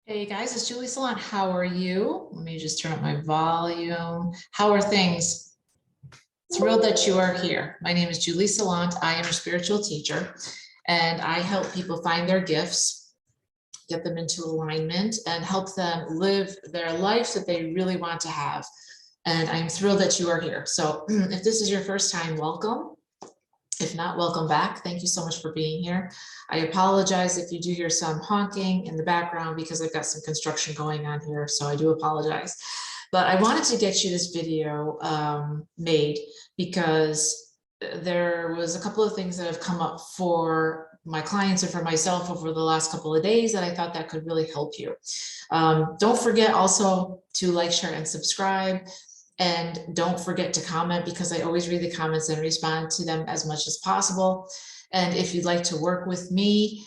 Hey guys, it's Julie Saillant. How are you? Let me just turn up my volume. How are things? Thrilled that you are here. My name is Julie Saillant. I am a spiritual teacher and I help people find their gifts, get them into alignment, and help them live their life that they really want to have. And I'm thrilled that you are here. So if this is your first time, welcome. If not, welcome back. Thank you so much for being here. I apologize if you do hear some honking in the background because I've got some construction going on here, so I do apologize. But I wanted to get you this video made because there was a couple of things that have come up for my clients and for myself over the last couple of days that I thought that could really help you. Don't forget also to like, share, and subscribe. And don't forget to comment because I always read the comments and respond to them as much as possible. And if you'd like to work with me,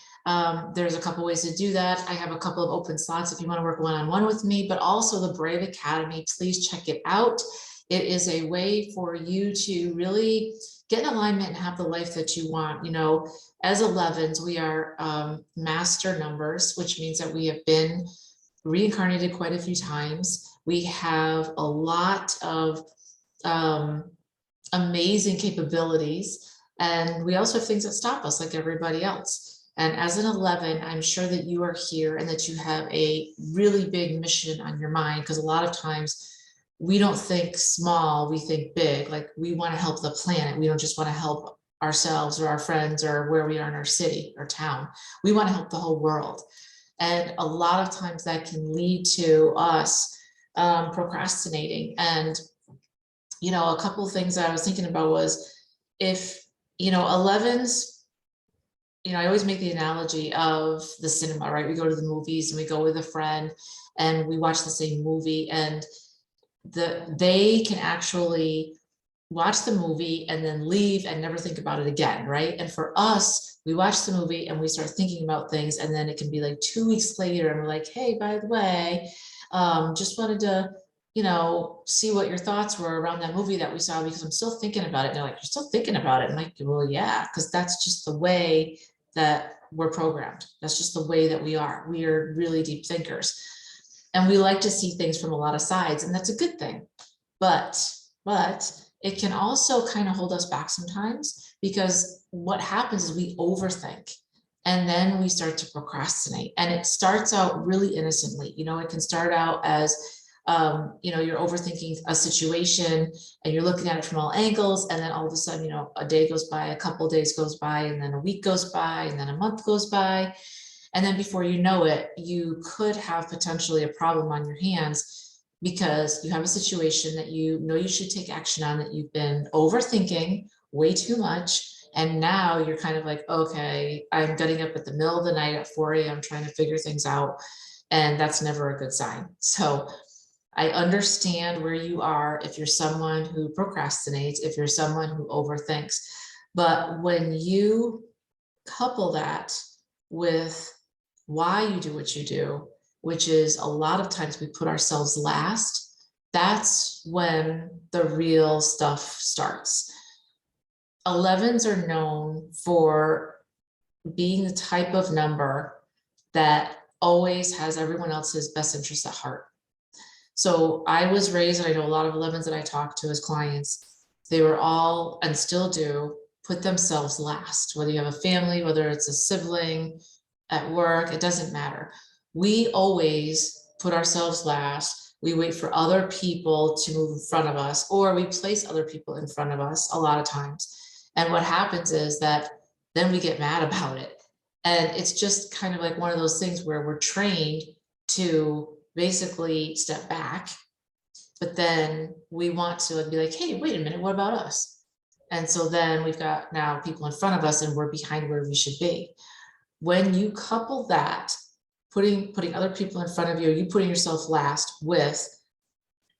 there's a couple ways to do that. I have a couple of open slots if you want to work one-on-one with me, but also the Brave Academy, please check it out. It is a way for you to really get in alignment and have the life that you want. You know, as 11s, we are master numbers, which means that we have been reincarnated quite a few times. We have a lot of amazing capabilities, and we also have things that stop us like everybody else. And as an 11, I'm sure that you are here and that you have a really big mission on your mind, because a lot of times we don't think small, we think big. Like, we want to help the planet. We don't just want to help ourselves or our friends or where we are in our city or town. We want to help the whole world. And a lot of times that can lead to us procrastinating. And, you know, a couple of things that I was thinking about was if, you know, 11s, you know, I always make the analogy of the cinema, right? We go to the movies and we go with a friend and we watch the same movie, and they can actually watch the movie and then leave and never think about it again, right? And for us, we watch the movie and we start thinking about things, and then it can be like 2 weeks later and we're like, hey, by the way, just wanted to, you know, see what your thoughts were around that movie that we saw, because I'm still thinking about it. And they're like, you're still thinking about it? I'm like, well, yeah, because that's just the way that we're programmed. That's just the way that we are. We are really deep thinkers. And we like to see things from a lot of sides, and that's a good thing. But it can also kind of hold us back sometimes, because what happens is we overthink and then we start to procrastinate. And it starts out really innocently. You know, it can start out as, you know, you're overthinking a situation and you're looking at it from all angles. And then all of a sudden, you know, a day goes by, a couple of days goes by, and then a week goes by, and then a month goes by. And then before you know it, you could have potentially a problem on your hands, because you have a situation that you know you should take action on, that you've been overthinking way too much. And now you're kind of like, okay, I'm getting up at the middle of the night at 4 a.m. trying to figure things out. And that's never a good sign. So I understand where you are if you're someone who procrastinates, if you're someone who overthinks. But when you couple that with why you do what you do, which is a lot of times we put ourselves last, that's when the real stuff starts. 11s are known for being the type of number that always has everyone else's best interest at heart. So I was raised, and I know a lot of 11s that I talk to as clients, they were all, and still do, put themselves last. Whether you have a family, whether it's a sibling, at work, it doesn't matter. We always put ourselves last. We wait for other people to move in front of us, or we place other people in front of us a lot of times. And what happens is that then we get mad about it. And it's just kind of like one of those things where we're trained to basically step back, but then we want to be like, hey, wait a minute, what about us? And so then we've got now people in front of us and we're behind where we should be. When you couple that, putting other people in front of you, you putting yourself last, with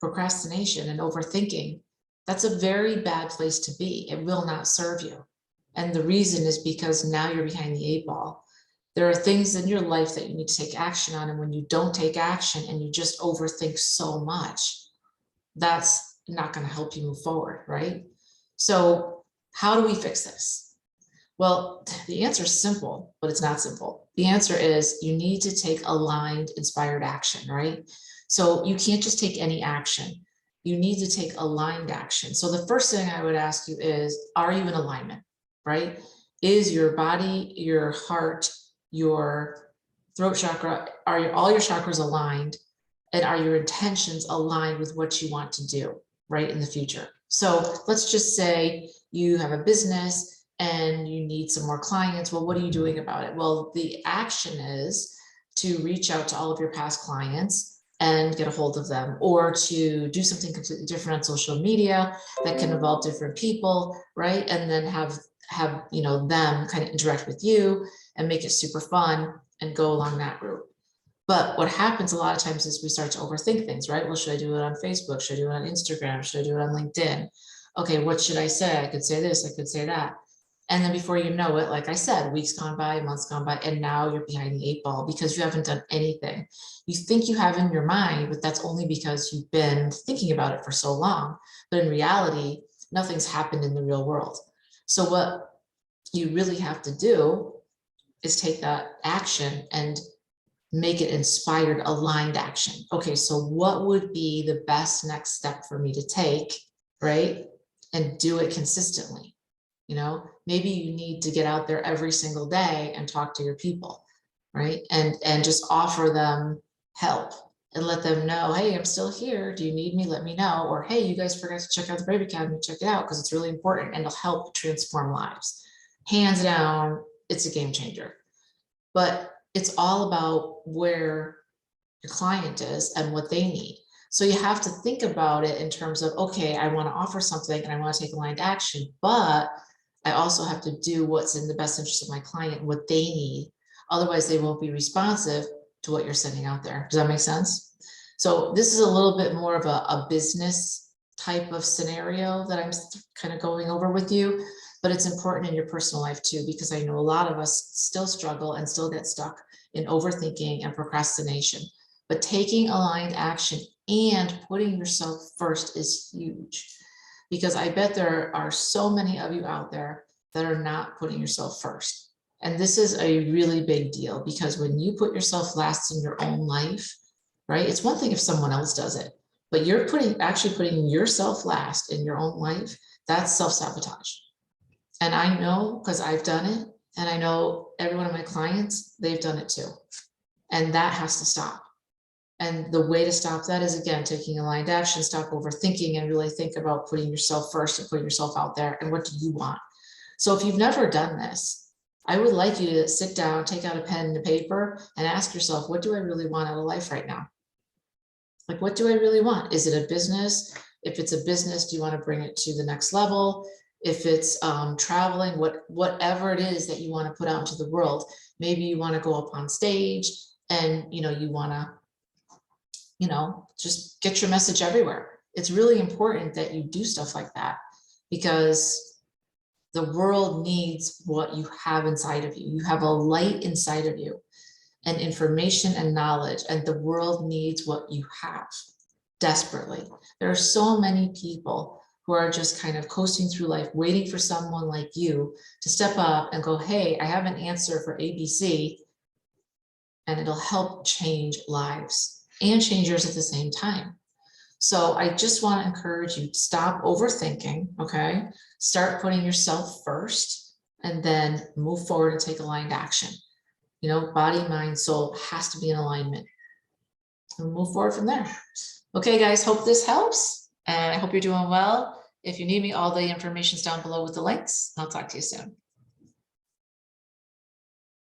procrastination and overthinking, that's a very bad place to be. It will not serve you. And the reason is because now you're behind the 8 ball. There are things in your life that you need to take action on. And when you don't take action and you just overthink so much, that's not going to help you move forward, right? So how do we fix this? Well, the answer is simple, but it's not simple. The answer is you need to take aligned, inspired action, right? So you can't just take any action. You need to take aligned action. So the first thing I would ask you is, are you in alignment, right? Is your body, your heart, your throat chakra, all your chakras aligned? And are your intentions aligned with what you want to do, right, in the future? So let's just say you have a business and you need some more clients. Well, what are you doing about it? Well, the action is to reach out to all of your past clients and get a hold of them, or to do something completely different on social media that can involve different people, right? And then have them kind of interact with you and make it super fun and go along that route. But what happens a lot of times is we start to overthink things, right? Well, should I do it on Facebook? Should I do it on Instagram? Should I do it on LinkedIn? Okay, what should I say? I could say this, I could say that. And then before you know it, like I said, weeks gone by, months gone by, and now you're behind the 8 ball because you haven't done anything. You think you have in your mind, but that's only because you've been thinking about it for so long. But in reality, nothing's happened in the real world. So what you really have to do is take that action and make it inspired, aligned action. Okay, so what would be the best next step for me to take, right? And do it consistently. Maybe you need to get out there every single day and talk to your people, right? And just offer them help and let them know, hey, I'm still here. Do you need me? Let me know. Or, hey, you guys forgot to check out the Brave Academy. Check it out because it's really important and it'll help transform lives. Hands down, it's a game changer. But it's all about where your client is and what they need. So you have to think about it in terms of, okay, I want to offer something and I want to take aligned action, but I also have to do what's in the best interest of my client, what they need. Otherwise, they won't be responsive to what you're sending out there. Does that make sense? So this is a little bit more of a business type of scenario that I'm kind of going over with you, but it's important in your personal life too, because I know a lot of us still struggle and still get stuck in overthinking and procrastination. But taking aligned action and putting yourself first is huge, because I bet there are so many of you out there that are not putting yourself first. And this is a really big deal, because when you put yourself last in your own life, right? It's one thing if someone else does it, but you're actually putting yourself last in your own life. That's self-sabotage. And I know, because I've done it, and I know every one of my clients, they've done it too. And that has to stop. And the way to stop that is, again, taking aligned action, stop overthinking, and really think about putting yourself first and putting yourself out there. And what do you want? So if you've never done this, I would like you to sit down, take out a pen and a paper, and ask yourself, what do I really want out of life right now? Like, what do I really want? Is it a business? If it's a business, do you want to bring it to the next level? If it's traveling, whatever it is that you want to put out into the world, maybe you want to go up on stage and, you want to, just get your message everywhere. It's really important that you do stuff like that, because the world needs what you have inside of you. You have a light inside of you, and information and knowledge, and the world needs what you have desperately. There are so many people who are just kind of coasting through life, waiting for someone like you to step up and go, hey, I have an answer for ABC, and it'll help change lives and change yours at the same time. So I just want to encourage you, stop overthinking, okay? Start putting yourself first, and then move forward and take aligned action. Body, mind, soul has to be in alignment, and move forward from there. Okay, guys, hope this helps, and I hope you're doing well. If you need me, all the information's down below with the links. I'll talk to you soon.